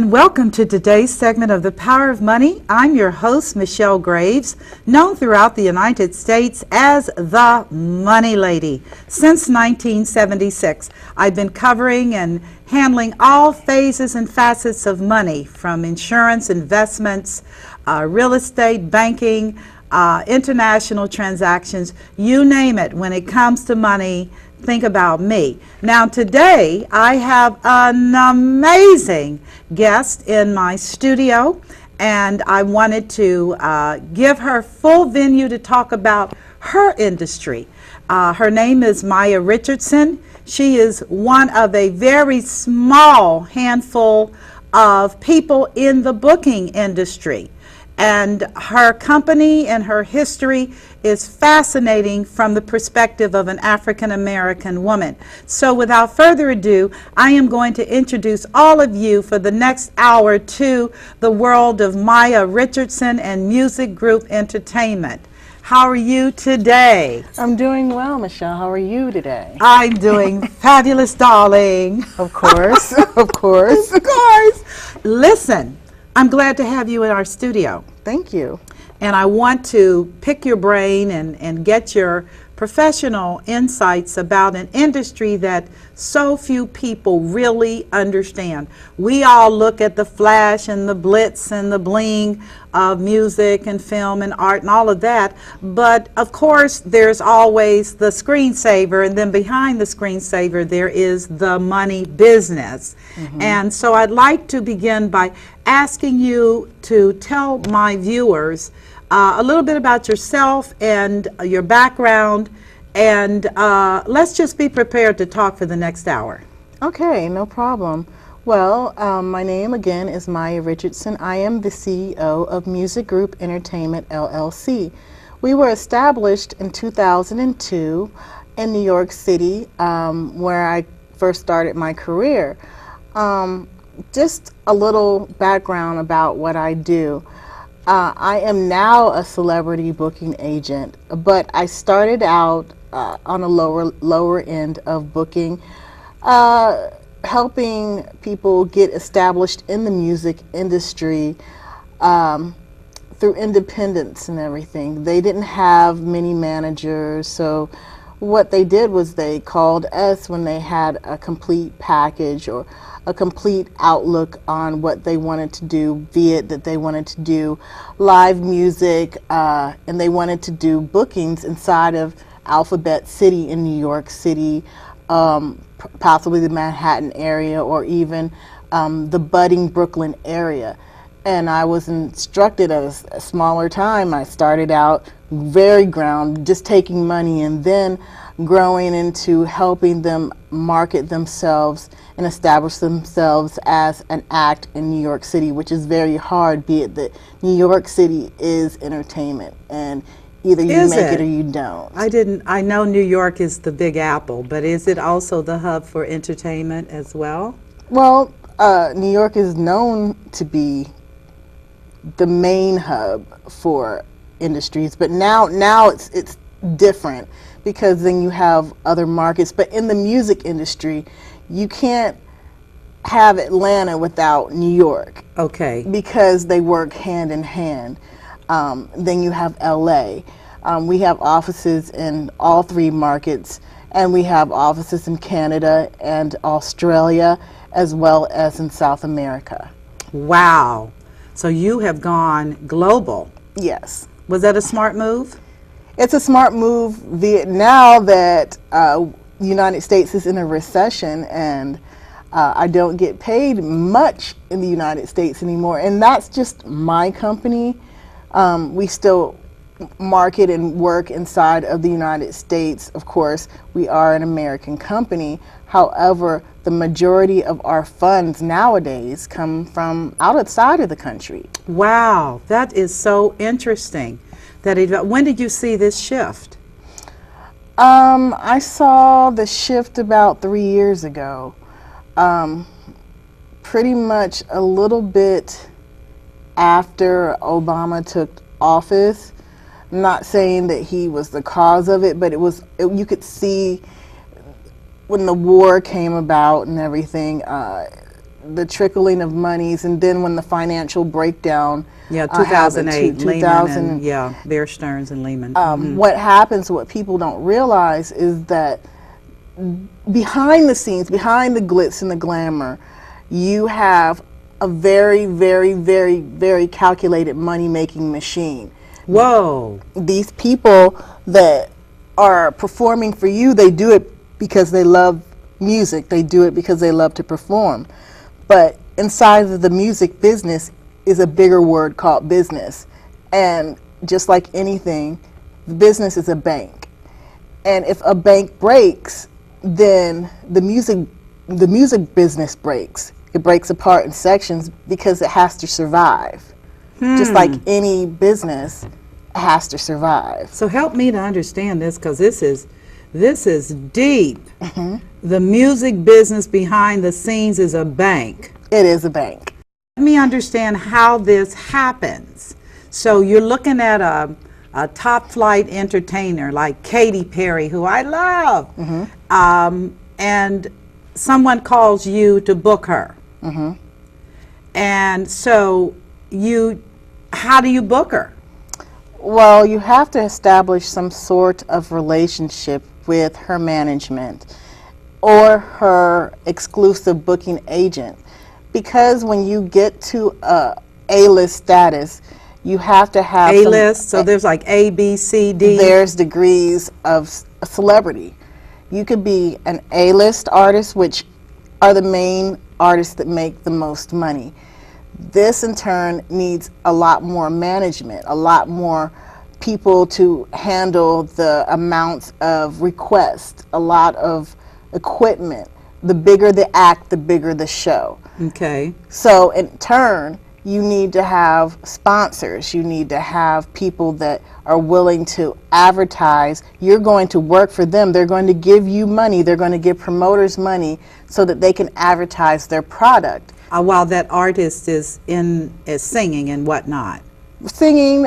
and welcome to today's segment of The Power of Money. I'm your host, Michelle Graves, known throughout the United States as the Money Lady. Since 1976, I've been covering and handling all phases and facets of money, from insurance, investments, real estate, banking, international transactions, you name it. When it comes to money, think about me. Now today I have an amazing guest in my studio, and I wanted to give her full venue to talk about her industry. Her name is Maya Richardson. She is one of a very small handful of people in the booking industry. And her company and her history is fascinating from the perspective of an African-American woman. So without further ado, I am going to introduce all of you for the next hour to the world of Maya Richardson and Music Group Entertainment. How are you today? I'm doing well, Michelle. How are you today? I'm doing fabulous, darling. Of course, of course. Of course. Listen, I'm glad to have you in our studio. Thank you. And I want to pick your brain and get your professional insights about an industry that so few people really understand. We all look at the flash and the blitz and the bling of music and film and art and all of that, but of course there's always the screensaver, and then behind the screensaver there is the money business. And so I'd like to begin by asking you to tell my viewers a little bit about yourself and your background, and let's just be prepared to talk for the next hour. Okay, no problem. Well, my name again is Maya Richardson. I am the CEO of Music Group Entertainment, LLC. We were established in 2002 in New York City, where I first started my career. Just a little background about what I do. I am now a celebrity booking agent, but I started out on a lower end of booking, helping people get established in the music industry through independence and everything. They didn't have many managers, so what they did was they called us when they had a complete package or a complete outlook on what they wanted to do, be it that they wanted to do live music and they wanted to do bookings inside of Alphabet City in New York City, possibly the Manhattan area, or even the budding Brooklyn area. And I was instructed at a smaller time. I started out very ground, just taking money, and then growing into helping them market themselves and establish themselves as an act in New York City, which is very hard, be it that New York City is entertainment, and either you make it or you don't. I know New York is the Big Apple, but is it also the hub for entertainment as well? Well, New York is known to be the main hub for industries, but now it's different, because then you have other markets. But in the music industry, you can't have Atlanta without New York. Okay. Because they work hand in hand. Then you have LA. We have offices in all three markets, and we have offices in Canada and Australia, as well as in South America. Wow. So you have gone global. Yes. Was that a smart move? It's a smart move now that the United States is in a recession, and I don't get paid much in the United States anymore. And that's just my company. We still market and work inside of the United States. Of course, we are an American company. However, the majority of our funds nowadays come from outside of the country. Wow, that is so interesting. When did you see this shift? I saw the shift about 3 years ago. Pretty much a little bit after Obama took office. I'm not saying that he was the cause of it, but you could see when the war came about and everything, the trickling of monies, and then when the financial breakdown. Yeah, happened, 2008, Lehman 2000, and, yeah, Bear Stearns and Lehman. What happens, what people don't realize is that behind the scenes, behind the glitz and the glamour, you have a very, very, very, very calculated money-making machine. Whoa. These people that are performing for you, they do it because they love music. They do it because they love to perform. But inside of the music business is a bigger word called business. And just like anything, business is a bank. And if a bank breaks, then the music business breaks. It breaks apart in sections because it has to survive. Just like any business has to survive. So help me to understand this, because this is deep. The music business behind the scenes is a bank. It is a bank. Let me understand how this happens. So you're looking at a top flight entertainer like Katy Perry, who I love, and someone calls you to book her. And so how do you book her? Well, you have to establish some sort of relationship with her management or her exclusive booking agent, because when you get to A-list status, you have to have A-list, so there's like A, B, C, D. There's degrees of celebrity. You could be an A-list artist, which are the main artists that make the most money. This in turn needs a lot more management, a lot more people to handle the amounts of requests, a lot of equipment. The bigger the act, the bigger the show. Okay. So in turn, you need to have sponsors. You need to have people that are willing to advertise. You're going to work for them. They're going to give you money. They're going to give promoters money so that they can advertise their product. While that artist is singing and whatnot. Singing,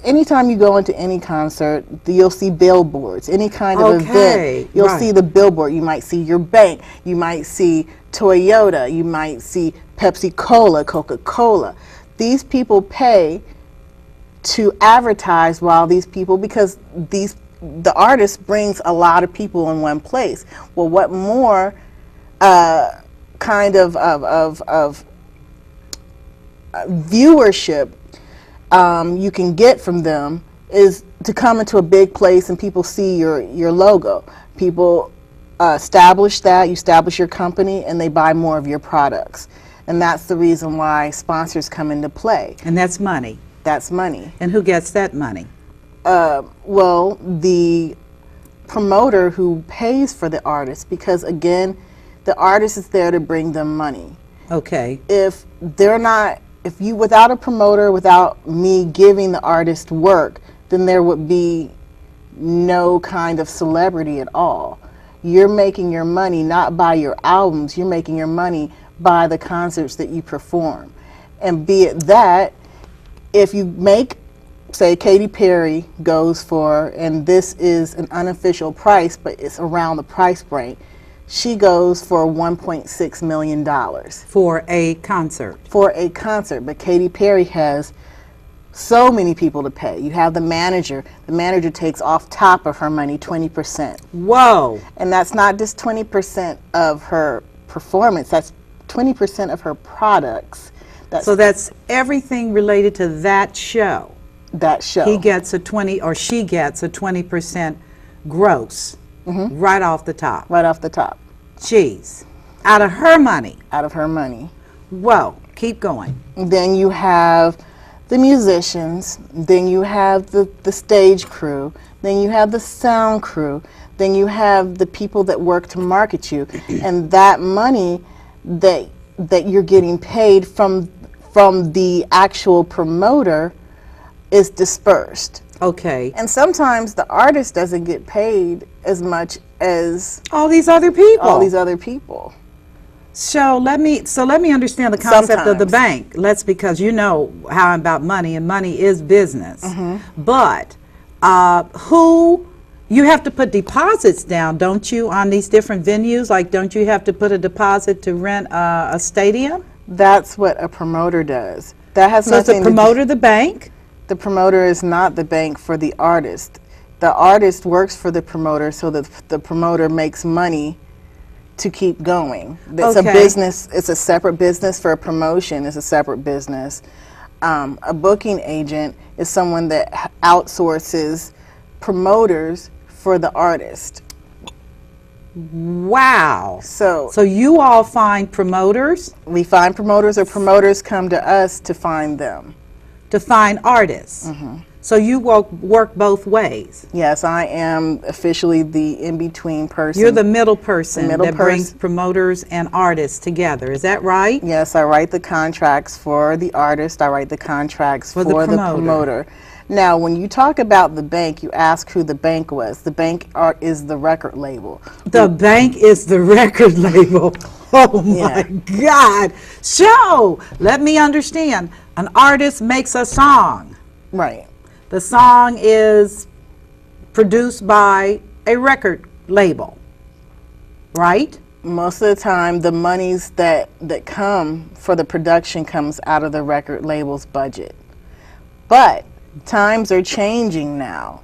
anytime you go into any concert, you'll see billboards. Any kind of event, you'll see the billboard. You might see your bank. You might see Toyota. You might see Pepsi-Cola, Coca-Cola. These people pay to advertise while these people, because the artist brings a lot of people in one place. Well, what more kind of viewership you can get from them is to come into a big place and people see your logo. People establish that, you establish your company, and they buy more of your products. And that's the reason why sponsors come into play. And that's money. That's money. And who gets that money? Well, the promoter who pays for the artist, because again, the artist is there to bring them money. Okay. If you, without a promoter, without me giving the artist work, then there would be no kind of celebrity at all. You're making your money not by your albums, you're making your money by the concerts that you perform. And be it that, if you make, say, Katy Perry goes for, and this is an unofficial price, but it's around the price break, she goes for $1.6 million. For a concert. For a concert, but Katy Perry has so many people to pay. You have the manager. The manager takes off top of her money 20%. Whoa. And that's not just 20% of her performance, that's 20% of her products. So that's everything related to that show. That show. He gets a 20, or she gets a 20% gross. Right off the top. Right off the top. Jeez. Out of her money. Out of her money. Whoa. Keep going. Then you have the musicians. Then you have the stage crew. Then you have the sound crew. Then you have the people that work to market you. And that money that you're getting paid from the actual promoter is dispersed. Okay. And sometimes the artist doesn't get paid as much as all these other people. All these other people. So let me understand the concept of the bank. Because you know how I'm about money, and money is business. But who You have to put deposits down, don't you, on these different venues? Like, don't you have to put a deposit to rent a stadium? That's what a promoter does. That has So is nothing the to do. promoter the bank? The promoter is not the bank for the artist. The artist works for the promoter so that the promoter makes money to keep going. It's a Okay. business. It's a separate business. For a promotion, it's a separate business. A booking agent is someone that outsources promoters for the artist. Wow. So So you all find promoters we find promoters, or promoters come to us to find them. to find artists. So you work both ways. Yes, I am officially the in-between person. You're the middle person The middle that brings person. promoters and artists together. Is that right? Yes, I write the contracts for the artist. I write the contracts For for the the promoter. promoter. Now, when you talk about the bank, you ask who the bank was. The bank is the record label. The bank is the record label. Oh my God. So, let me understand. An artist makes a song. Right. The song is produced by a record label, right? Most of the time, the monies that come for the production comes out of the record label's budget. But times are changing now,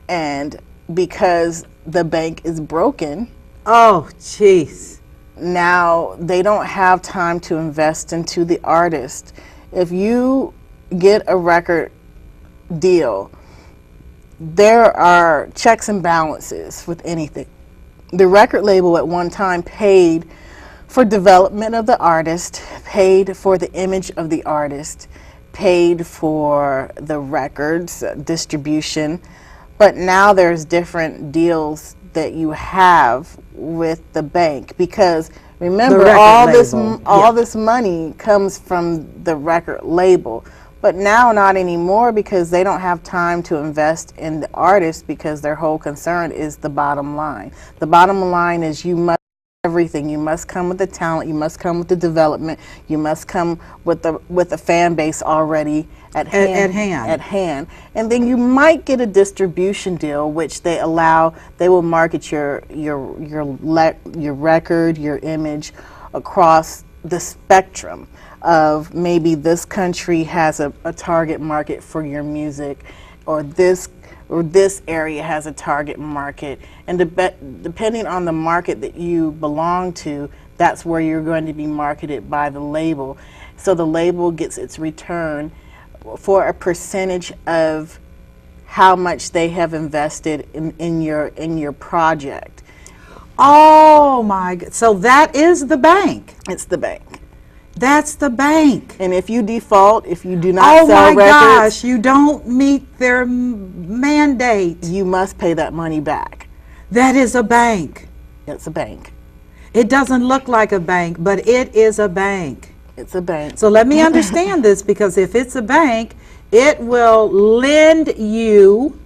and because the bank is broken, Oh, jeez. now they don't have time to invest into the artist. If you get a record deal, there are checks and balances with anything. The record label at one time paid for development of the artist, paid for the image of the artist, paid for the records, distribution, but now there's different deals that you have with the bank, because remember, record all label, this money comes from the record label. But now not anymore, because they don't have time to invest in the artist, because their whole concern is the bottom line. The bottom line is you must everything. You must come with the talent, you must come with the development, you must come with the fan base already at hand. And then you might get a distribution deal, which they will market your record, your image across the spectrum of, maybe this country has a target market for your music, or this area has a target market, and depending on the market that you belong to, that's where you're going to be marketed by the label. So the label gets its return for a percentage of how much they have invested in your project. Oh my God. So that is the bank. It's the bank. That's the bank. And if you default, if you do not Oh sell my records, gosh, you don't meet their mandate. you must pay that money back. That is a bank. It's a bank. It doesn't look like a bank, but it is a bank. It's a bank. So let me understand this, because if it's a bank, it will lend you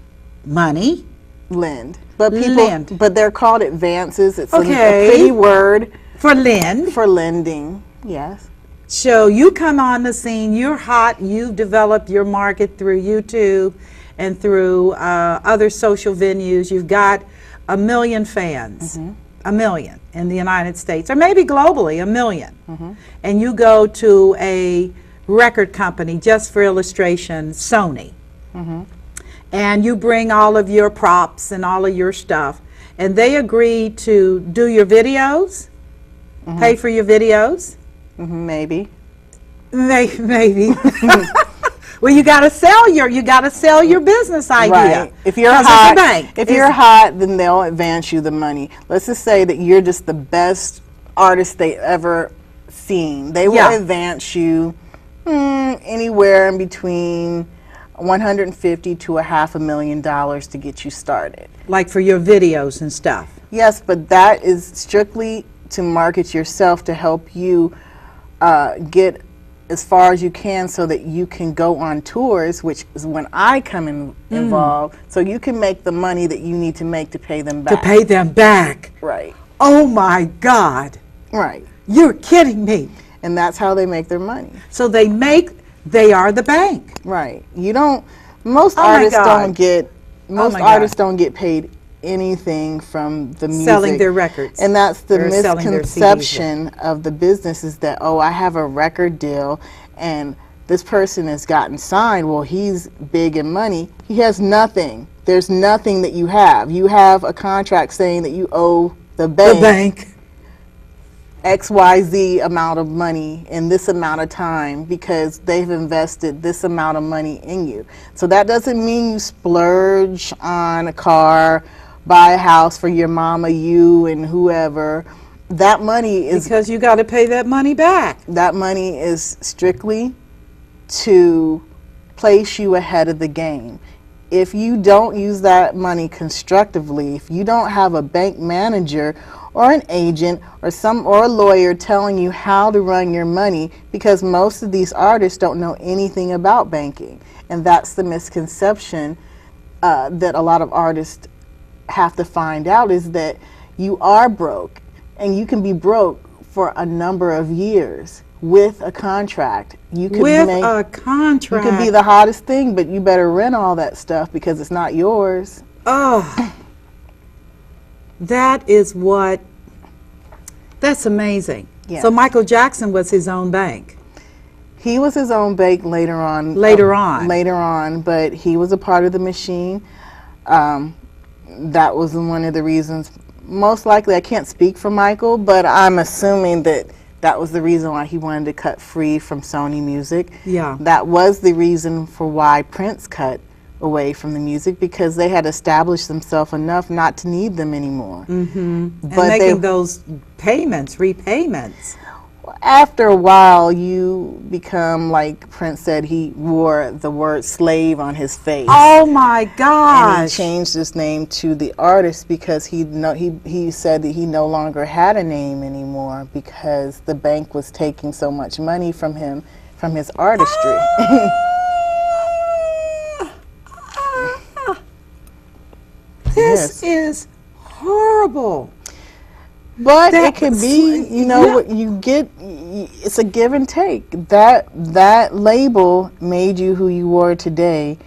money. Lend. But people, Lend. but they're called advances. It's Okay. a pretty word For lend. for lending. Yes. So you come on the scene, you're hot, you've developed your market through YouTube and through other social venues. You've got 1 million fans, 1 million in the United States, or maybe globally, 1 million. And you go to a record company, just for illustration, Sony. And you bring all of your props and all of your stuff, and they agree to do your videos, pay for your videos. Maybe. Maybe. Well, you got to sell your business idea. Right. If you're 'Cause it's a hot, bank. if you're hot, then they'll advance you the money. Let's just say that you're just the best artist they ever seen. They will Yeah. advance you anywhere in between $150,000 to $500,000 to get you started. Like for your videos and stuff. Yes, but that is strictly to market yourself, to help you get as far as you can, so that you can go on tours, which is when I come involved, so you can make the money that you need to make to pay them back. To pay them back. Right. Oh my God. Right. You're kidding me. And that's how they make their money. So they are the bank. Right. You don't, most Oh my artists God. don't get, most my artists don't get paid anything from the music. Selling their records. And that's the Or selling their misconception of the business, is that, oh, I have a record deal and this person has gotten signed. Well, he's big in money. He has nothing. There's nothing that you have. You have a contract saying that you owe the bank XYZ amount of money in this amount of time because they've invested this amount of money in you. So that doesn't mean you splurge on a car, buy a house for your mama, you, and whoever. That money is... Because you got to pay that money back. That money is strictly to place you ahead of the game. If you don't use that money constructively, if you don't have a bank manager or an agent or a lawyer telling you how to run your money, because most of these artists don't know anything about banking, and that's the misconception that a lot of artists have to find out, is that you are broke, and you can be broke for a number of years with a contract. You could a contract. You could be the hottest thing, but you better rent all that stuff because it's not yours. Oh, that's amazing. Yes. So Michael Jackson was his own bank. He was his own bank later on. Later on, but he was a part of the machine. That was one of the reasons. Most likely, I can't speak for Michael, but I'm assuming that was the reason why he wanted to cut free from Sony Music. Yeah. That was the reason for why Prince cut away from the music, because they had established themselves enough not to need them anymore. Mm-hmm. But making those repayments. After a while, you become, like Prince said, he wore the word slave on his face. Oh my gosh! And he changed his name to the artist because he said that he no longer had a name anymore because the bank was taking so much money from him, from his artistry. This is horrible. But it can be, you know, what you get, it's a give and take. That label made you who you are today,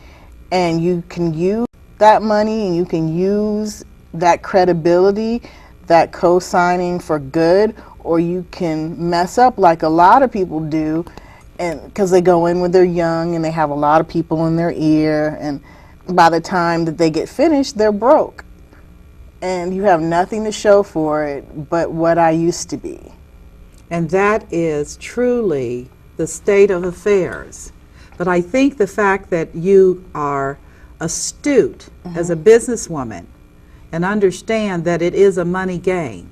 and you can use that money and you can use that credibility, that co-signing for good, or you can mess up like a lot of people do, and because they go in when they're young and they have a lot of people in their ear, and by the time that they get finished, they're broke. And you have nothing to show for it but what I used to be. And that is truly the state of affairs. But I think the fact that you are astute as a businesswoman and understand that it is a money game.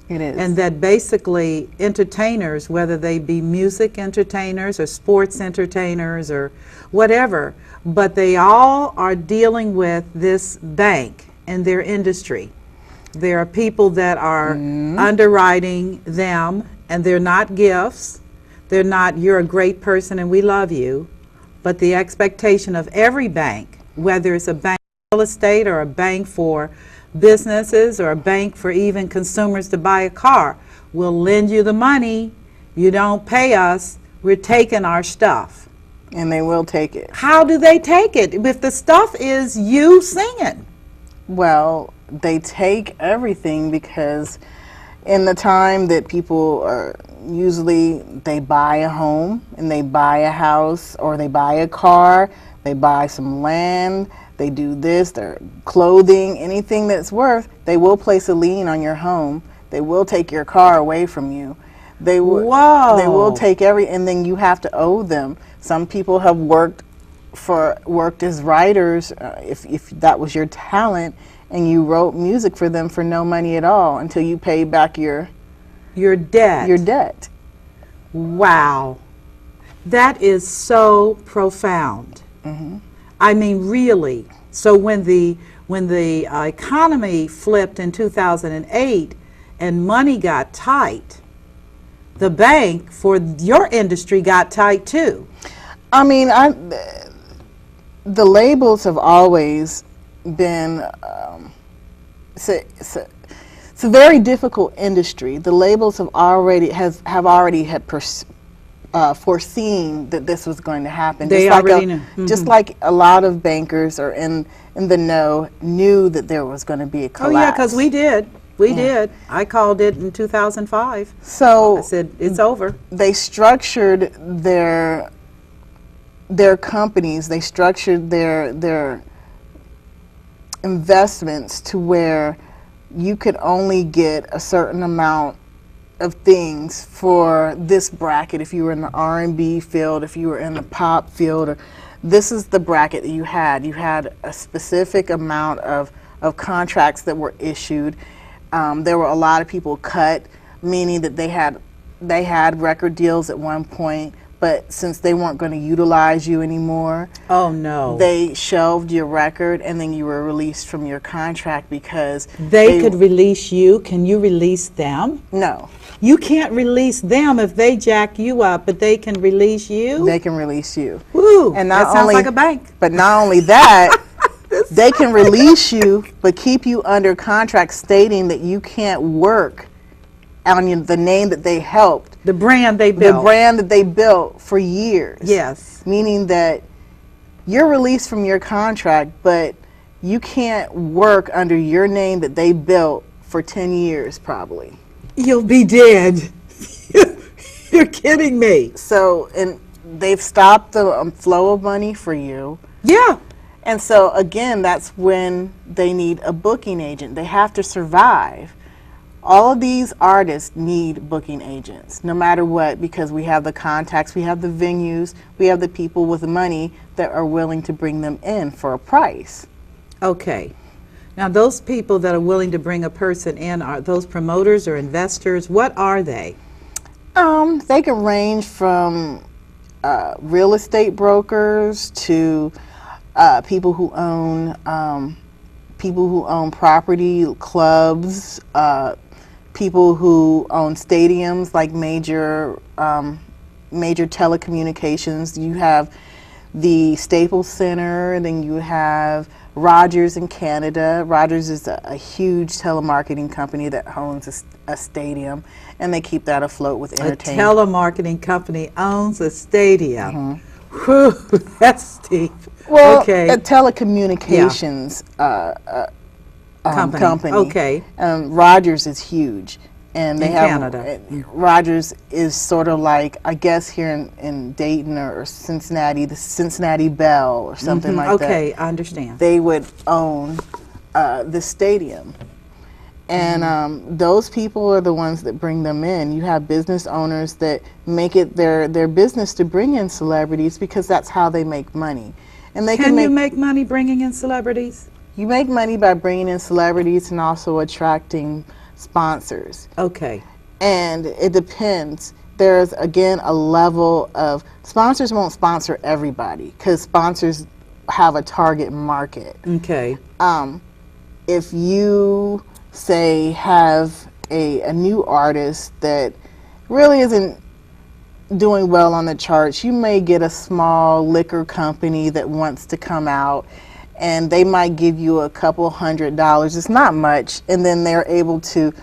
It is. And that basically entertainers, whether they be music entertainers or sports entertainers or whatever, but they all are dealing with this bank in their industry. There are people that are underwriting them, and they're not gifts. They're not, you're a great person and we love you. But the expectation of every bank, whether it's a bank for real estate or a bank for businesses or a bank for even consumers to buy a car, we'll lend you the money. You don't pay us, we're taking our stuff. And they will take it. How do they take it if the stuff is you singing? Well, they take everything because in the time that people are, usually they buy a home and they buy a house or they buy a car, they buy some land, they do this, their clothing, anything that's worth, they will place a lien on your home. They will take your car away from you. They will take and then you have to owe them. Some people have worked as writers, if that was your talent, and you wrote music for them for no money at all until you paid back your debt. Wow, that is so profound. I mean, really. So when the economy flipped in 2008 and money got tight, the bank for your industry got tight too. I mean, the labels have always been, it's a very difficult industry. The labels have already had foreseen that this was going to happen. They already knew. Mm-hmm. Just like a lot of bankers are in the know, knew that there was going to be a collapse. Oh yeah, because we did. We did. I called it in 2005. So I said, it's over. They structured their companies, they structured their investments to where you could only get a certain amount of things for this bracket. If you were in the R&B field, if you were in the pop field, or this is the bracket that you had. You had a specific amount of contracts that were issued. There were a lot of people cut, meaning that they had record deals at one point, but since they weren't going to utilize you anymore, oh no, they shelved your record, and then you were released from your contract because they could release you. Can you release them? No. You can't release them if they jack you up, but they can release you? They can release you. Woo, and that sounds like a bank. But not only that, they can release you, but keep you under contract stating that you can't work on the name that they helped. The brand they built. The brand that they built for years. Yes. Meaning that you're released from your contract, but you can't work under your name that they built for 10 years probably. You'll be dead. You're kidding me. So, and they've stopped the flow of money for you. Yeah. And so, again, that's when they need a booking agent. They have to survive. All of these artists need booking agents, no matter what, because we have the contacts, we have the venues, we have the people with the money that are willing to bring them in for a price. Okay. Now, those people that are willing to bring a person in, are those promoters or investors? What are they? They can range from real estate brokers to people who own property, clubs, people who own stadiums like major telecommunications. You have the Staples Center, and then you have Rogers in Canada. Rogers is a huge telemarketing company that owns a stadium, and they keep that afloat with entertainment. A telemarketing company owns a stadium. Mm-hmm. Whew, that's steep. Well, okay. A telecommunications company. Okay. Rogers is huge. And they in have Canada. Rogers is sort of like, I guess here in Dayton or Cincinnati, the Cincinnati Bell or something like that. Okay, I understand. They would own the stadium. And those people are the ones that bring them in. You have business owners that make it their business to bring in celebrities because that's how they make money. And they Can you make money bringing in celebrities? You make money by bringing in celebrities and also attracting sponsors. Okay. And it depends. There's, again, a level of, sponsors won't sponsor everybody because sponsors have a target market. Okay. If you, say, have a new artist that really isn't doing well on the charts, you may get a small liquor company that wants to come out, and they might give you a couple $100. It's not much, and then they're able to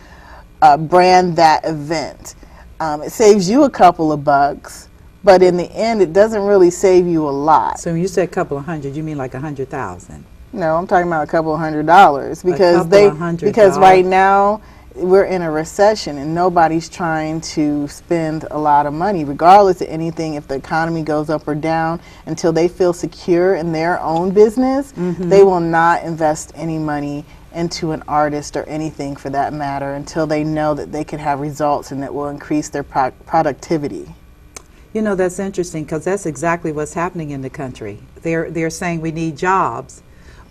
brand that event. It saves you a couple of bucks, but in the end, it doesn't really save you a lot. So when you say a couple of hundred, you mean like 100,000? No, I'm talking about a couple of $100 because right now we're in a recession and nobody's trying to spend a lot of money, regardless of anything. If the economy goes up or down, until they feel secure in their own business, they will not invest any money into an artist or anything for that matter until they know that they can have results and that will increase their productivity. You know, that's interesting because that's exactly what's happening in the country. They're saying we need jobs,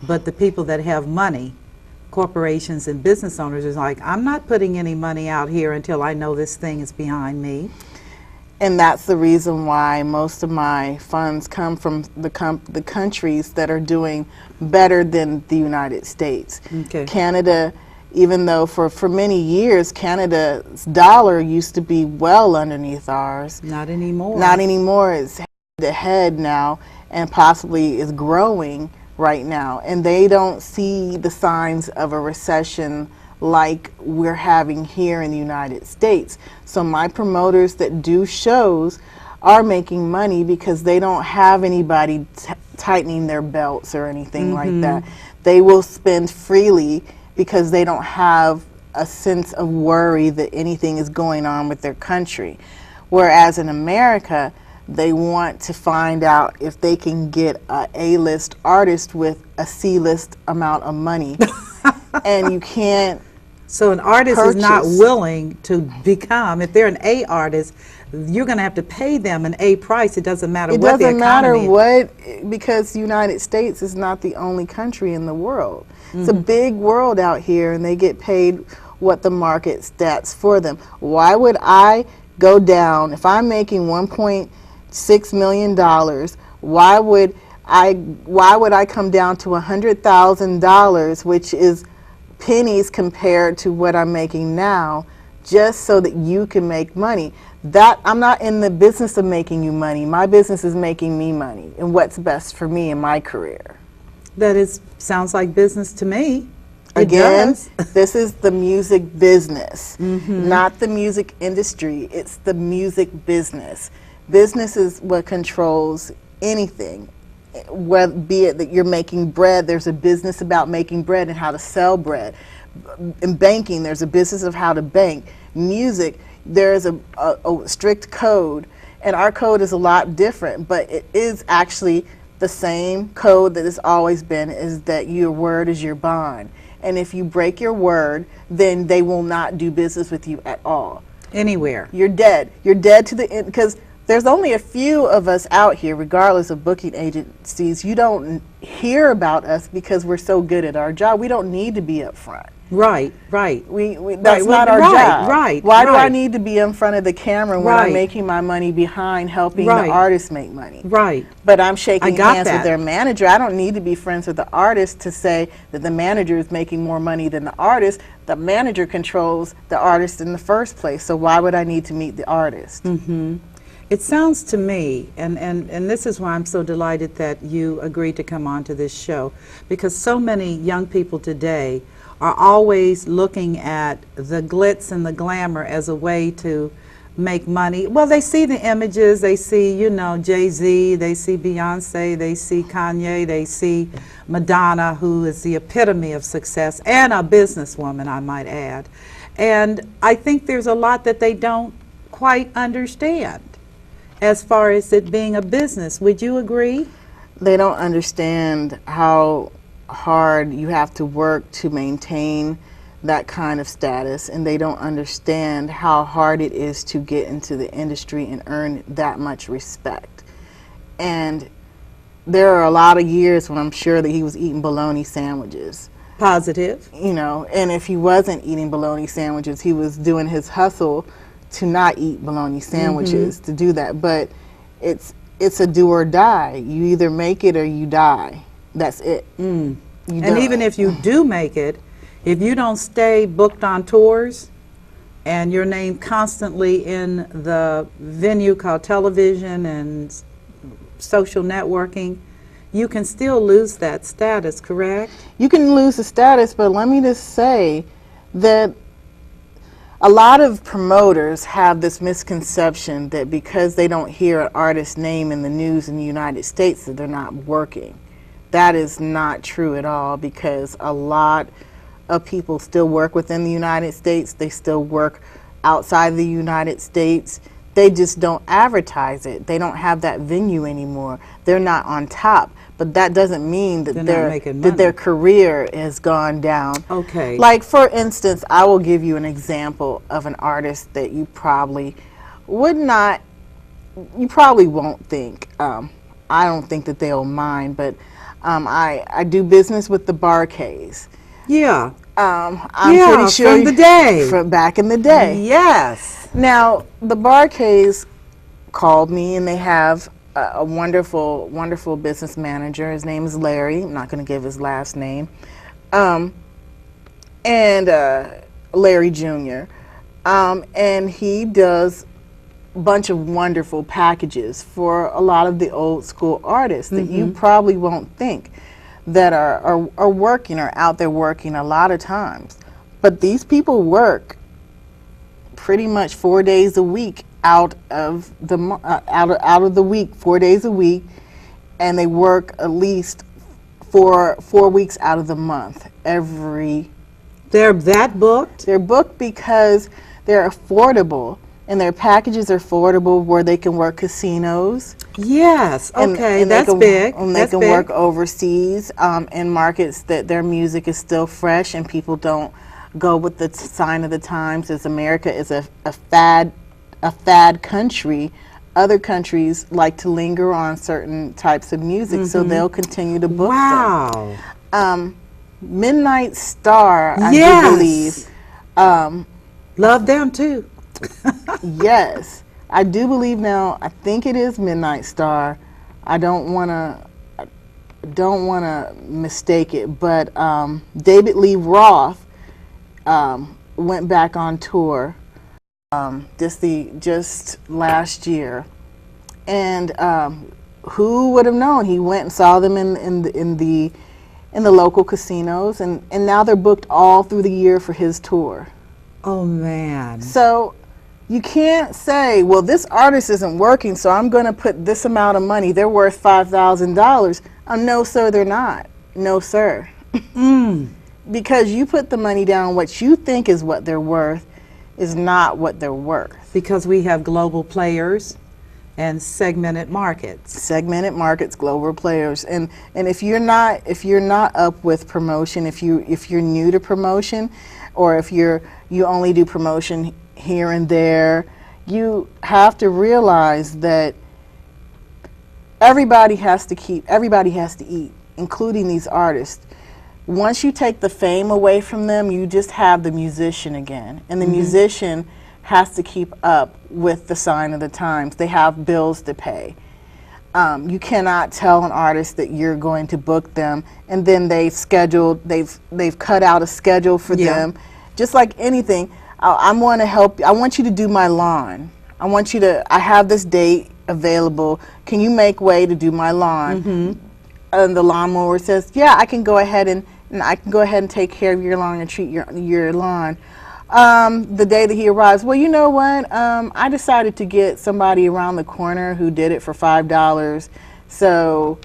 but the people that have money, corporations and business owners, is like, I'm not putting any money out here until I know this thing is behind me. And that's the reason why most of my funds come from the countries that are doing better than the United States. Okay. Canada, even though for many years Canada's dollar used to be well underneath ours. Not anymore. Not anymore. It's head to head now and possibly is growing right now. And they don't see the signs of a recession like we're having here in the United States. So my promoters that do shows are making money because they don't have anybody tightening their belts or anything like that. They will spend freely because they don't have a sense of worry that anything is going on with their country. Whereas in America, they want to find out if they can get a A-list artist with a C-list amount of money. And you can't. So an artist is not purchase. willing to become, if they're an A artist, you're going to have to pay them an A price. It doesn't matter It what the doesn't matter economy is. what, because the United States is not the only country in the world. It's a big world out here, and they get paid what the market sets for them. Why would I go down, if I'm making $1.6 million, why would I come down to $100,000, which is pennies compared to what I'm making now, just so that you can make money? That I'm not in the business of making you money. My business is making me money and what's best for me in my career. That is, sounds like business to me. It Again, does. this is the music business, not the music industry. It's the music business. Business is what controls anything. Whether, be it that you're making bread, there's a business about making bread and how to sell bread. In banking, there's a business of how to bank. Music, there's a strict code, and our code is a lot different, but it is actually the same code that has always been, is that your word is your bond. And if you break your word, then they will not do business with you at all. Anywhere. You're dead. You're dead to the end, because there's only a few of us out here, regardless of booking agencies. You don't hear about us because we're so good at our job. We don't need to be up front. Right, right. That's not our job. Right, Why do I right. need to be in front of the camera when Right. I'm making my money behind helping Right. the artists make money? Right. But I'm shaking got hands that. with their manager. I don't need to be friends with the artist to say that the manager is making more money than the artist. The manager controls the artist in the first place, so why would I need to meet the artist? It sounds to me, and this is why I'm so delighted that you agreed to come on to this show, because so many young people today are always looking at the glitz and the glamour as a way to make money. Well, they see the images, they see, you know, Jay-Z, they see Beyonce, they see Kanye, they see Madonna, who is the epitome of success, and a businesswoman, I might add. And I think there's a lot that they don't quite understand as far as it being a business. Would you agree? They don't understand how hard you have to work to maintain that kind of status, and they don't understand how hard it is to get into the industry and earn that much respect. And there are a lot of years when I'm sure that he was eating bologna sandwiches. Positive. You know, and if he wasn't eating bologna sandwiches, he was doing his hustle to not eat bologna sandwiches, to do that. But it's a do or die. You either make it or you die. That's it. And even if you do make it, if you don't stay booked on tours and your name constantly in the venue called television and social networking, you can still lose that status, correct? You can lose the status, but let me just say that a lot of promoters have this misconception that because they don't hear an artist's name in the news in the United States that they're not working. That is not true at all, because a lot of people still work within the United States. They still work outside the United States. They just don't advertise it. They don't have that venue anymore. They're not on top. But that doesn't mean that They're not making money. their career has gone down. Okay. Like, for instance, I will give you an example of an artist that you probably won't think. I don't think that they'll mind, but I do business with the Barkays. Yeah. I'm Yeah, pretty sure from the day. from back in the day. Yes. Now, the Barkays called me, and they have a wonderful, wonderful business manager. His name is Larry. I'm not going to give his last name. Larry Jr. And he does a bunch of wonderful packages for a lot of the old school artists that you probably won't think that are working or out there working a lot of times. But these people work pretty much 4 days a week out of out of the week, 4 days a week, and they work at least 4 weeks out of the month. They're that booked? They're booked because they're affordable, and their packages are affordable where they can work casinos. Yes, okay, And that's big. And they can work overseas in markets that their music is still fresh and people don't go with the sign of the times. As America is a fad country, other countries like to linger on certain types of music, so they'll continue to book them. Wow. Midnight Star, I Yes. do believe. Love them too. Yes, I do believe now. I think it is Midnight Star. I don't want to mistake it, but David Lee Roth went back on tour just last year, and who would have known? He went and saw them in the local casinos, and now they're booked all through the year for his tour. Oh man. So you can't say, well, this artist isn't working, so I'm going to put this amount of money. They're worth $5,000. No, sir, they're not. No, sir. Because you put the money down, what you think is what they're worth is not what they're worth. Because we have global players and segmented markets. Segmented markets, global players, and if you're not up with promotion, if you're new to promotion, or if you only do promotion here and there, you have to realize that everybody has to eat, including these artists. Once you take the fame away from them, you just have the musician again, and the musician has to keep up with the sign of the times. They have bills to pay. You cannot tell an artist that you're going to book them and then they've cut out a schedule for them. Just like anything, I want to help. I want you to do my lawn. I have this date available. Can you make way to do my lawn? And the lawnmower says, yeah, I can go ahead and take care of your lawn and treat your lawn. The day that he arrives, well, you know what? I decided to get somebody around the corner who did it for $5. So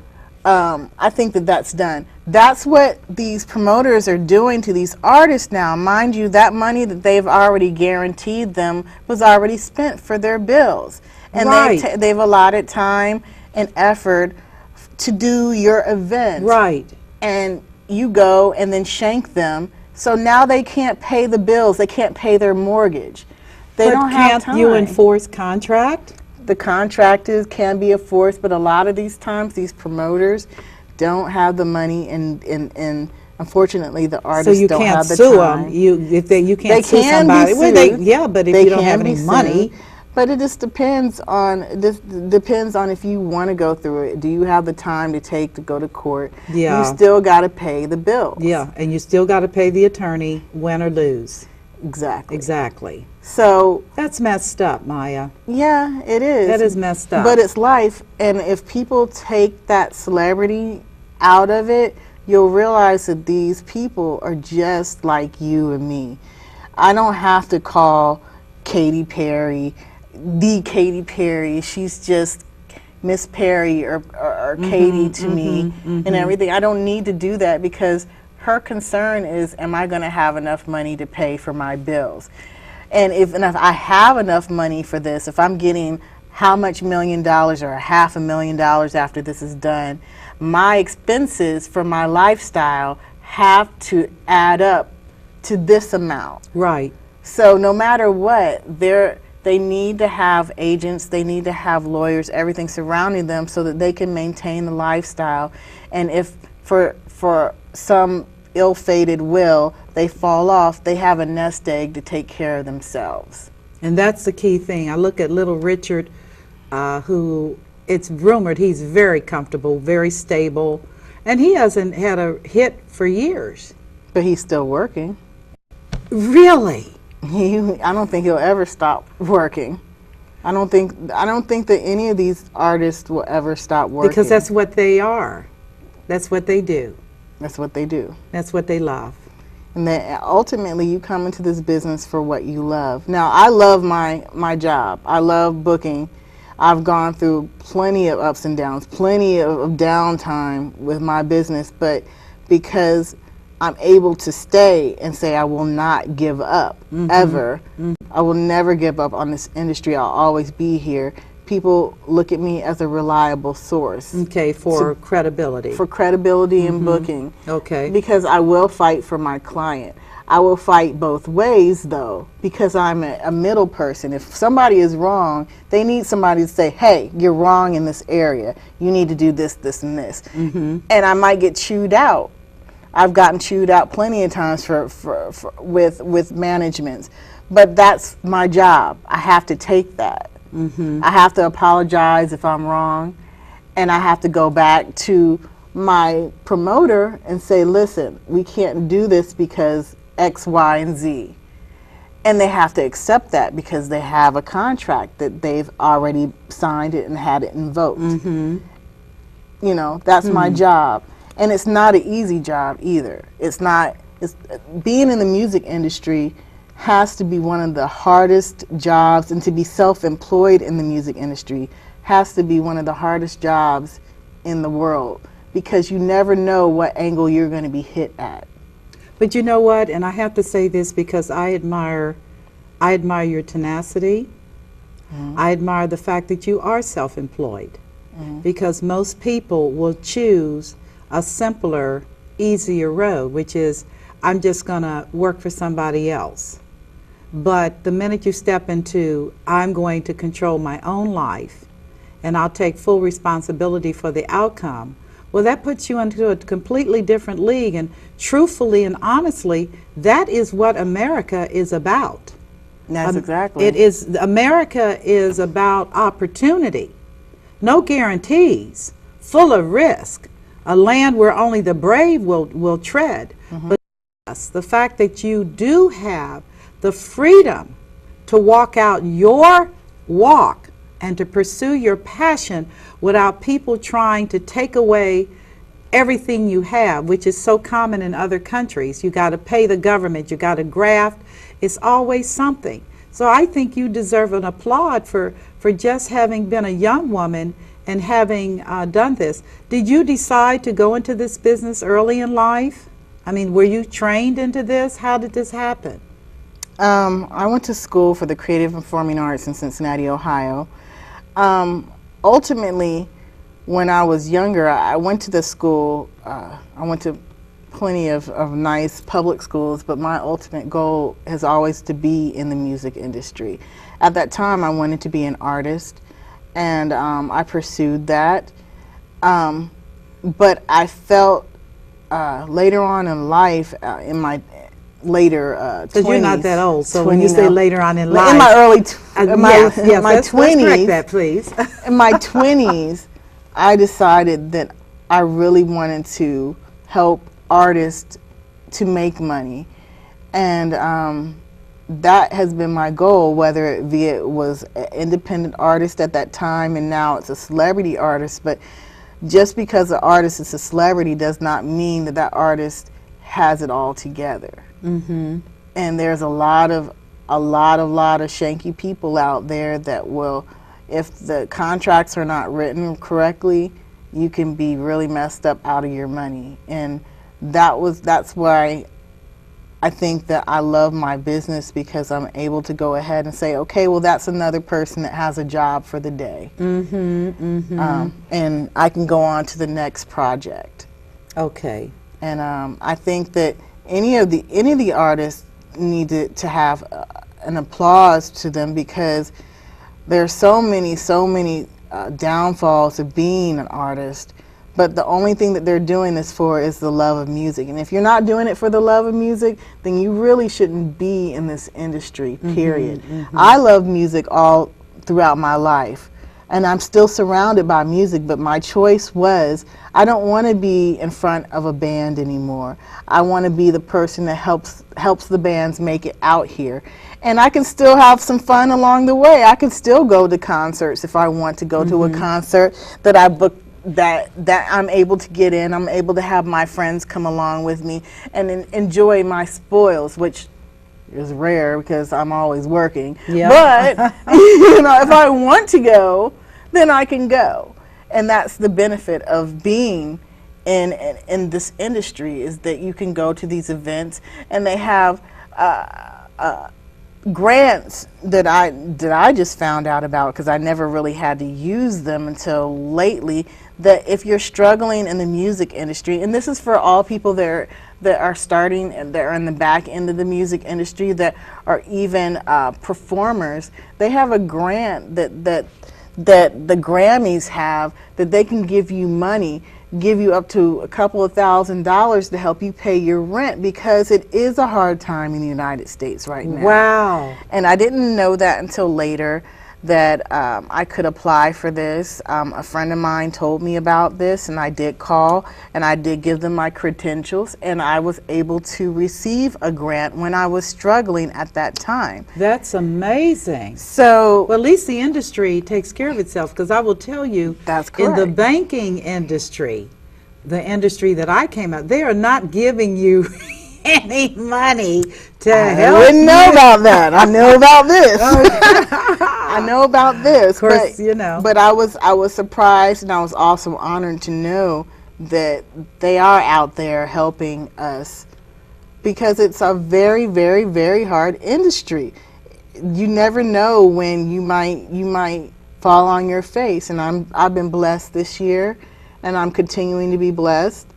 I think that's done. That's what these promoters are doing to these artists now. Mind you, that money that they've already guaranteed them was already spent for their bills. And they've allotted time and effort to do your event. Right. And you go and then shank them. So now they can't pay the bills. They can't pay their mortgage. They don't have time. Can't you enforce contract? The contract can be enforced, but a lot of these times, these promoters don't have the money, and unfortunately, the artists don't have the time. So you can't sue somebody. Be sued. Well, but if you don't have any money. But it just depends on if you want to go through it. Do you have the time to go to court? Yeah. You still got to pay the bills. Yeah, and you still got to pay the attorney, win or lose. Exactly. So that's messed up, Maya. Yeah, it is. That is messed up. But it's life, and if people take that celebrity out of it, you'll realize that these people are just like you and me. I don't have to call Katy Perry the Katy Perry. She's just Miss Perry or Katy to me and everything. I don't need to do that because her concern is, am I going to have enough money to pay for my bills? And if I have enough money for this, if I'm getting how much $1 million or $500,000 after this is done, my expenses for my lifestyle have to add up to this amount. Right. So no matter what, they need to have agents, they need to have lawyers, everything surrounding them so that they can maintain the lifestyle. And if for some ill-fated will they fall off, they have a nest egg to take care of themselves. And that's the key thing. I look at little Richard, who it's rumored he's very comfortable, very stable, and he hasn't had a hit for years. But he's still working. Really? I don't think he'll ever stop working. I don't think that any of these artists will ever stop working. Because that's what they are. That's what they do. That's what they do. That's what they love. And then ultimately you come into this business for what you love. Now, I love my job. I love booking. I've gone through plenty of ups and downs, plenty of downtime with my business, but because I'm able to stay and say I will not give up, ever. I will never give up on this industry. I'll always be here. People look at me as a reliable source. Okay, for credibility. For credibility and booking. Okay. Because I will fight for my client. I will fight both ways, though, because I'm a middle person. If somebody is wrong, they need somebody to say, hey, you're wrong in this area. You need to do this, this, and this. And I might get chewed out. I've gotten chewed out plenty of times with managements. But that's my job. I have to take that. I have to apologize if I'm wrong. And I have to go back to my promoter and say, listen, we can't do this because X, Y, and Z. And they have to accept that because they have a contract that they've already signed it and had it invoked. You know, that's my job. And it's not an easy job either. It's not, being in the music industry has to be one of the hardest jobs, and to be self-employed in the music industry has to be one of the hardest jobs in the world, because you never know what angle you're going to be hit at. But you know what, and I have to say this because I admire your tenacity. I admire the fact that you are self-employed, because most people will choose a simpler, easier road, which is, I'm just going to work for somebody else. But the minute you step into, I'm going to control my own life and I'll take full responsibility for the outcome, well, that puts you into a completely different league. And truthfully and honestly, that is what America is about. That's exactly. It is, America is about opportunity, no guarantees, full of risk, a land where only the brave will tread. But yes, the fact that you do have the freedom to walk out your walk and to pursue your passion without people trying to take away everything you have, which is so common in other countries. You got to pay the government, you got to graft. It's always something. So I think you deserve an applaud for just having been a young woman and having done this. Did you decide to go into this business early in life? I mean, were you trained into this? How did this happen? I went to school for the Creative and Performing Arts in Cincinnati, Ohio. Ultimately, when I was younger, I went to the school. I went to plenty of nice public schools, but my ultimate goal has always to be in the music industry. At that time, I wanted to be an artist, and I pursued that. But I felt later on in life, in my later 20s. Because you're not that old, so when you say later on in life. In my early, yes, my let's 20s. correct that, please. In my 20s, I decided that I really wanted to help artists to make money. And that has been my goal, whether it was an independent artist at that time and now it's a celebrity artist. But just because an artist is a celebrity does not mean that that artist has it all together. And there's a lot of shanky people out there that will, if the contracts are not written correctly, you can be really messed up out of your money. And that's why I think that I love my business, because I'm able to go ahead and say, okay, well, that's another person that has a job for the day. And I can go on to the next project. Okay. And I think that any of the artists need to have an applause to them, because there's so many downfalls of being an artist. But the only thing that they're doing this for is the love of music. And if you're not doing it for the love of music, then you really shouldn't be in this industry, period. I love music all throughout my life. And I'm still surrounded by music, but my choice was, I don't want to be in front of a band anymore. I want to be the person that helps the bands make it out here. And I can still have some fun along the way. I can still go to concerts if I want to go to a concert that I booked that I'm able to get in. I'm able to have my friends come along with me and enjoy my spoils, which is rare because I'm always working. Yeah. But you know, if I want to go, then I can go, and that's the benefit of being in this industry, is that you can go to these events and they have grants that I just found out about, because I never really had to use them until lately, that if you're struggling in the music industry, and this is for all people that are starting and that are in the back end of the music industry, that are even performers, they have a grant that the Grammys have, that they can give you money, give you up to a couple of $1,000s to help you pay your rent, because it is a hard time in the United States right now. Wow. And I didn't know that until later, that I could apply for this. A friend of mine told me about this, and I did call and I did give them my credentials, and I was able to receive a grant when I was struggling at that time. That's amazing. So, Well, at least the industry takes care of itself, because I will tell you, that's in the correct. banking industry, the industry that I came out, they are not giving you any money to help. I wouldn't know you. about that. I know about this. I know about this. Of course, but, you know. But I was surprised, and I was also honored to know that they are out there helping us, because it's a very, very, very hard industry. You never know when you might fall on your face, and I've been blessed this year, and I'm continuing to be blessed.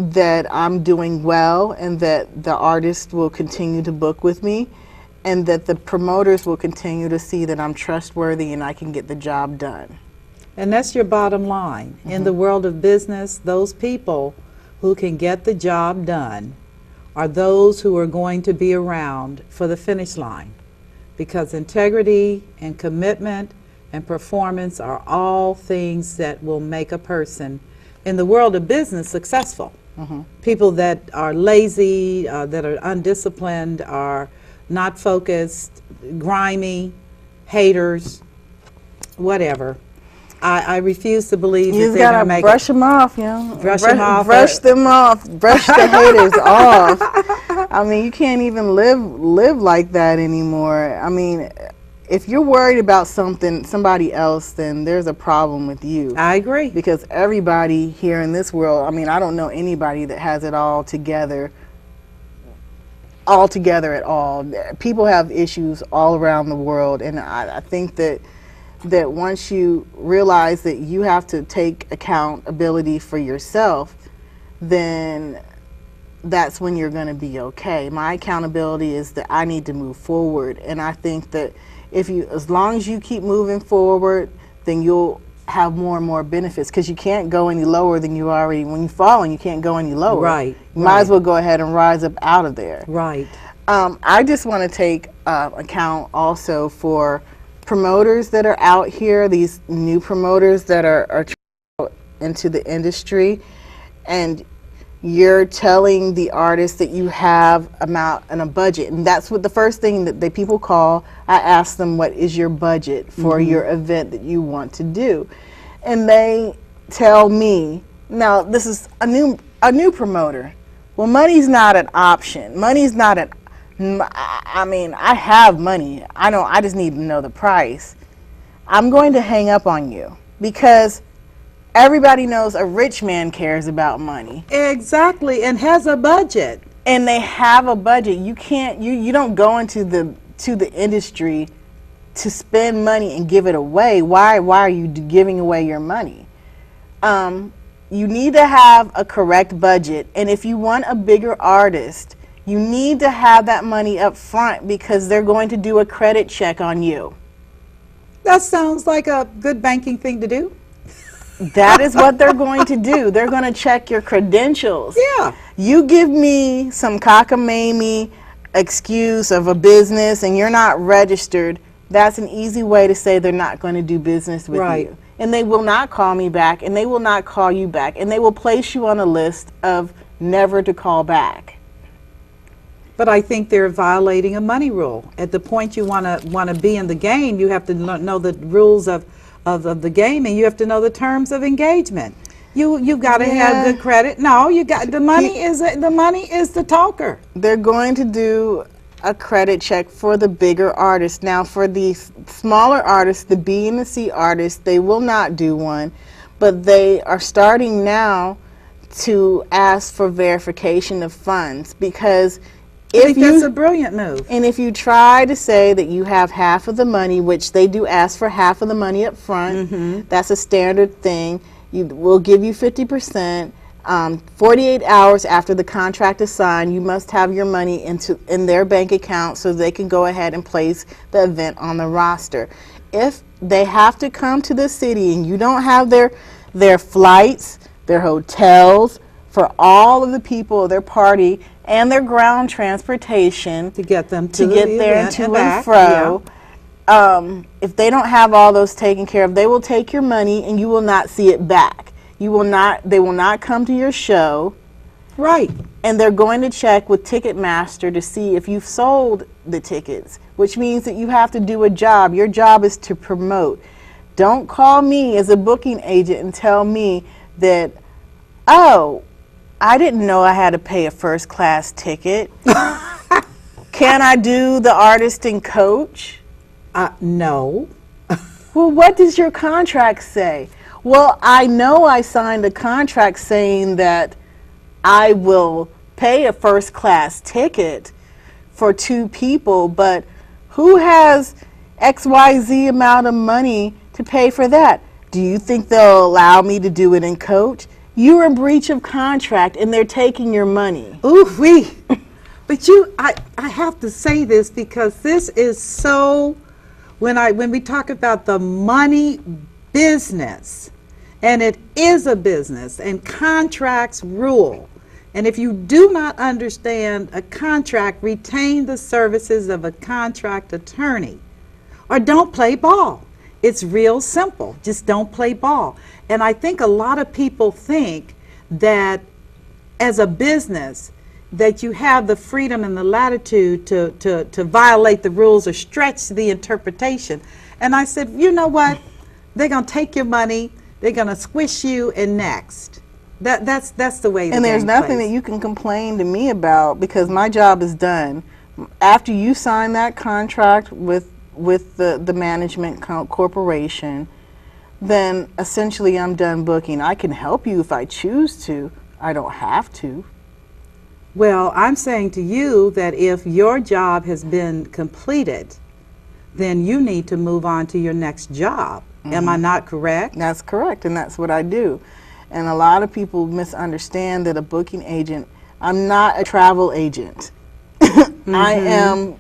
That I'm doing well, and that the artists will continue to book with me, and that the promoters will continue to see that I'm trustworthy and I can get the job done. And that's your bottom line. In the world of business, those people who can get the job done are those who are going to be around for the finish line, because integrity and commitment and performance are all things that will make a person in the world of business successful. People that are lazy, that are undisciplined, are not focused, grimy, haters, whatever. I refuse to believe You that just they're going gotta to make brush them off, you know. Brush them off, Brush or- them off. Brush the haters off. I mean, you can't even live like that anymore. I mean, if you're worried about somebody else, then there's a problem with you. I agree. Because everybody here in this world, I mean, I don't know anybody that has it all together at all. People have issues all around the world, and I think that once you realize that you have to take accountability for yourself, then that's when you're going to be okay. My accountability is that I need to move forward, and I think that as long as you keep moving forward, then you'll have more and more benefits, because you can't go any lower than you already, when you fall and you can't go any lower. Right. You might as well go ahead and rise up out of there. Right. I just want to take account also for promoters that are out here, these new promoters that are into the industry, and you're telling the artist that you have amount and a budget, and that's what the first thing that people call. I ask them, what is your budget for your event that you want to do, and they tell me, now this is a new promoter, well, money's not an option. Money's not an, I mean, I have money, I just need to know the price. I'm going to hang up on you, because everybody knows a rich man cares about money. Exactly, and has a budget. And they have a budget. You can't, you don't go into the industry to spend money and give it away. Why are you giving away your money? You need to have a correct budget, and if you want a bigger artist, you need to have that money up front, because they're going to do a credit check on you. That sounds like a good banking thing to do. That is what they're going to do. They're going to check your credentials. Yeah. You give me some cockamamie excuse of a business and you're not registered, that's an easy way to say they're not going to do business with Right. you. And they will not call me back, and they will not call you back, and they will place you on a list of never to call back. But I think they're violating a money rule. At the point you want to be in the game, you have to know the rules of of the game, and you have to know the terms of engagement. You've got to have Yeah. good credit. No, you got the money is the talker. They're going to do a credit check for the bigger artists. Now, for the smaller artists, the B and the C artists, they will not do one, but they are starting now to ask for verification of funds, because I think that's a brilliant move. and if you try to say that you have half of the money, which they do ask for half of the money up front, that's a standard thing. You will give you 50%. 48 hours after the contract is signed, you must have your money in their bank account so they can go ahead and place the event on the roster. If they have to come to the city and you don't have their flights, their hotels, for all of the people of their party, and their ground transportation To get them to to get the there and event to and back. fro, if they don't have all those taken care of, they will take your money and you will not see it back. You will not. They will not come to your show, Right. and they're going to check with Ticketmaster to see if you've sold the tickets, which means that you have to do a job. Your job is to promote. Don't call me as a booking agent and tell me that, oh, I didn't know I had to pay a first class ticket. Can I do the artist and coach? No. Well, what does your contract say? Well, I know I signed a contract saying that I will pay a first class ticket for 2 people, but who has XYZ amount of money to pay for that? Do you think they'll allow me to do it in coach? You're in breach of contract and they're taking your money. Ooh wee. But I have to say this because this is so, when we talk about the money business, and it is a business, and contracts rule. And if you do not understand a contract, retain the services of a contract attorney, or don't play ball. It's real simple. Just don't play ball. And I think a lot of people think that as a business, that you have the freedom and the latitude to violate the rules or stretch the interpretation. And I said, you know what? They're going to take your money, they're going to squish you, and next. That's the way the And there's game nothing plays. that you can complain to me about because my job is done. After you sign that contract with the management corporation, then essentially I'm done booking. I can help you if I choose to. I don't have to. Well, I'm saying to you that if your job has been completed, then you need to move on to your next job. Am I not correct? That's correct, and that's what I do. And a lot of people misunderstand that a booking agent, I'm not a travel agent. I am,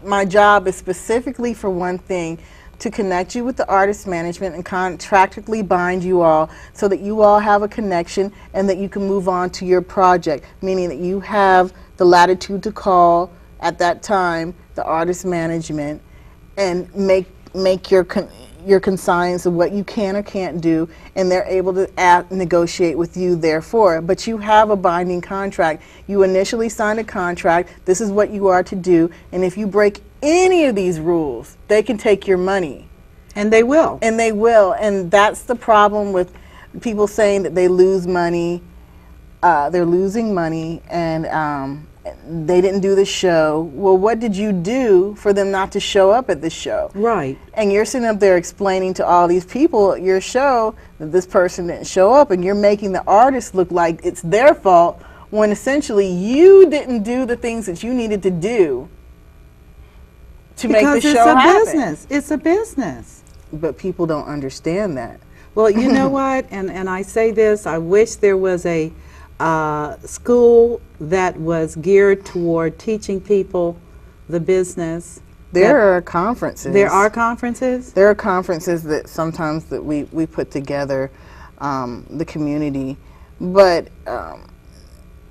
my job is specifically for one thing, to connect you with the artist management and contractually bind you all so that you all have a connection and that you can move on to your project, meaning that you have the latitude to call at that time the artist management and make your consigns of what you can or can't do, and they're able to negotiate with you therefore. But you have a binding contract. You initially signed a contract. This is what you are to do, and if you break any of these rules, they can take your money. And they will. And they will. And that's the problem with people saying that they lose money. They're losing money, and they didn't do the show. Well, what did you do for them not to show up at the show? Right. And you're sitting up there explaining to all these people at your show that this person didn't show up, and you're making the artist look like it's their fault when essentially you didn't do the things that you needed to do to make the show happen. Business. It's a business. But people don't understand that. Well, you know what? And I say this, I wish there was a school that was geared toward teaching people the business. There are conferences. There are conferences? There are conferences that sometimes that we put together, the community, but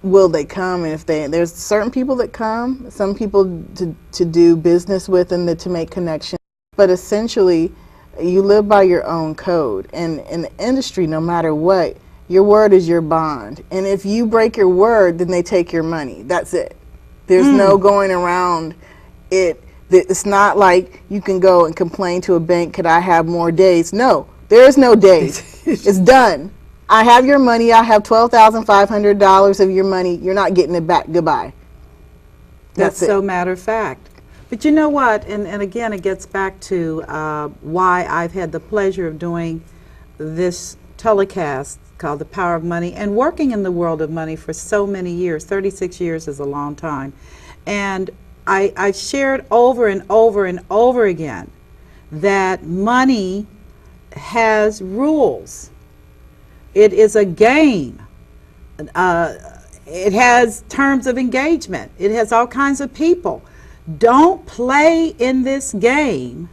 will they come? And if there's certain people that come, some people to do business with and to make connections, but essentially you live by your own code. And in the industry, no matter what, your word is your bond. And if you break your word, then they take your money. That's it. There's no going around it. It's not like you can go and complain to a bank, could I have more days? No. There is no day. It's done. I have your money. I have $12,500 of your money. You're not getting it back. Goodbye. That's so matter of fact. But you know what? And again, it gets back to why I've had the pleasure of doing this telecast called The Power of Money and working in the world of money for so many years. 36 years is a long time. And I've shared over and over and over again that money has rules. It is a game. It has terms of engagement. It has all kinds of people. Don't play in this game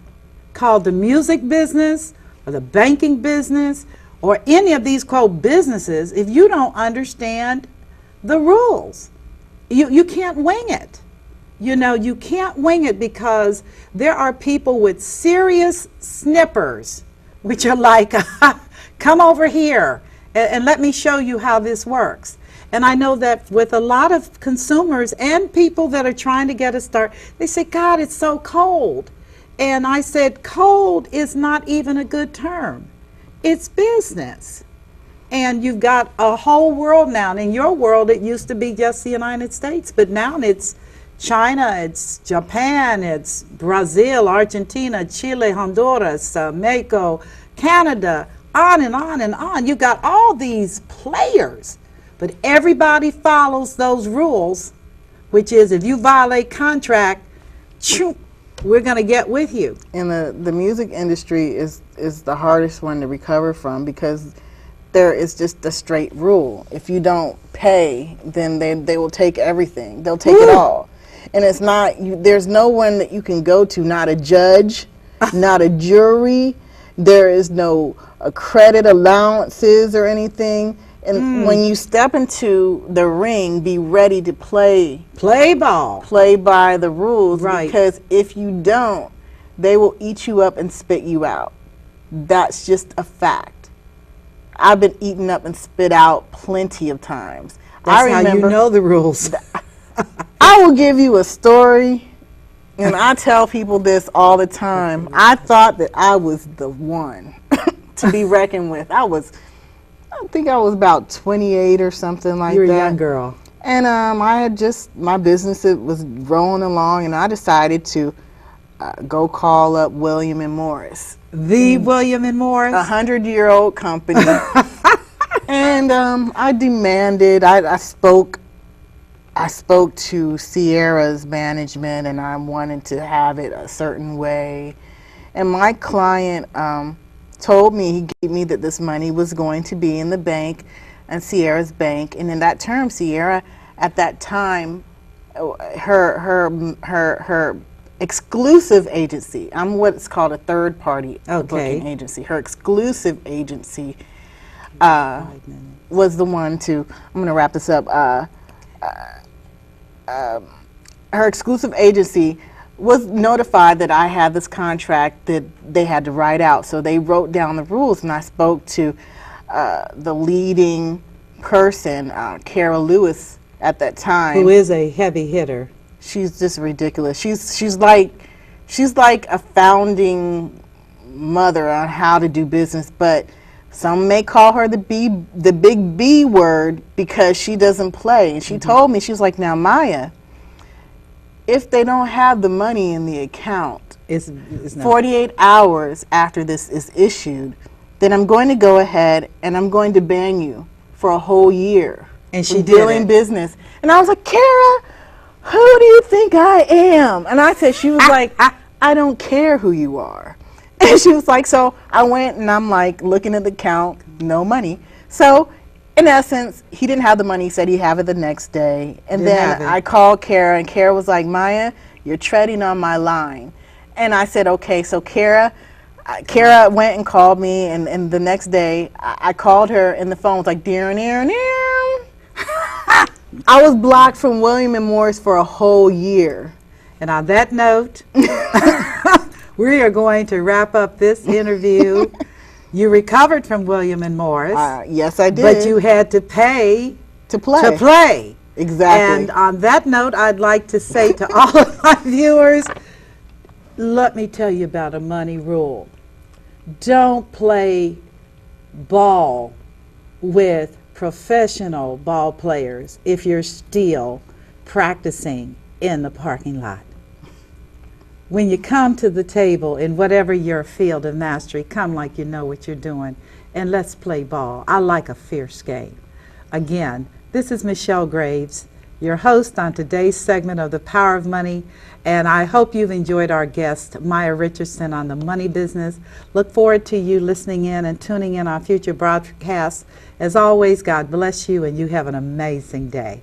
called the music business or the banking business or any of these quote businesses if you don't understand the rules. You can't wing it. You know, you can't wing it because there are people with serious snippers which are like, come over here and let me show you how this works. And I know that with a lot of consumers and people that are trying to get a start, they say, God, it's so cold. And I said, cold is not even a good term. It's business. And you've got a whole world now. And in your world, it used to be just the United States, but now it's China, it's Japan, it's Brazil, Argentina, Chile, Honduras, Mexico, Canada, on and on and on. You've got all these players. But everybody follows those rules, which is if you violate contract, we're going to get with you. And the music industry is the hardest one to recover from because there is just a straight rule. If you don't pay, then they will take everything. They'll take it all. And it's not, there's no one that you can go to, not a judge, not a jury. There is no credit allowances or anything. And when you step into the ring, be ready to play ball, play by the rules, right? Because if you don't, they will eat you up and spit you out. That's just a fact. I've been eaten up and spit out plenty of times. That's how you know the rules. I will give you a story, and I tell people this all the time. I thought that I was the one to be reckoned with. I think I was about 28 or something like that. You were a young girl. And I had just, my business was rolling along, and I decided to go call up William and Morris. The William and Morris? 100-year-old company. And I demanded, I spoke to Sierra's management, and I wanted to have it a certain way. And my client told me, he gave me that this money was going to be in the bank, and Sierra's bank. And in that term, Sierra, at that time, her exclusive agency, I'm what's called a third-party booking agency. Her exclusive agency was the one to, I'm going to wrap this up, her exclusive agency was notified that I had this contract that they had to write out. So they wrote down the rules, and I spoke to the leading person, Cara Lewis, at that time. Who is a heavy hitter. She's just ridiculous. She's like a founding mother on how to do business, but some may call her the big B word because she doesn't play. And she told me, she was like, now Maya, if they don't have the money in the account, it's 48 hours after this is issued, then I'm going to go ahead and I'm going to ban you for a whole year. And she dealing business. And I was like, Cara, who do you think I am? And I said, she was like, I don't care who you are. And she was like, so I went and I'm like looking at the account, no money. So in essence, he didn't have the money. He said he'd have it the next day. And then I called Cara, and Cara was like, Maya, you're treading on my line. And I said, okay. So Cara went and called me, and the next day I called her, and the phone was like, dear. I was blocked from William and Morris for a whole year. And on that note, we are going to wrap up this interview. You recovered from William and Morris. Yes, I did. But you had to pay to play. Exactly. And on that note, I'd like to say to all of my viewers, let me tell you about a money rule. Don't play ball with professional ball players if you're still practicing in the parking lot. When you come to the table in whatever your field of mastery, come like you know what you're doing, and let's play ball. I like a fierce game. Again, this is Michelle Graves, your host on today's segment of The Power of Money, and I hope you've enjoyed our guest, Maya Richardson, on the money business. Look forward to you listening in and tuning in on future broadcasts. As always, God bless you, and you have an amazing day.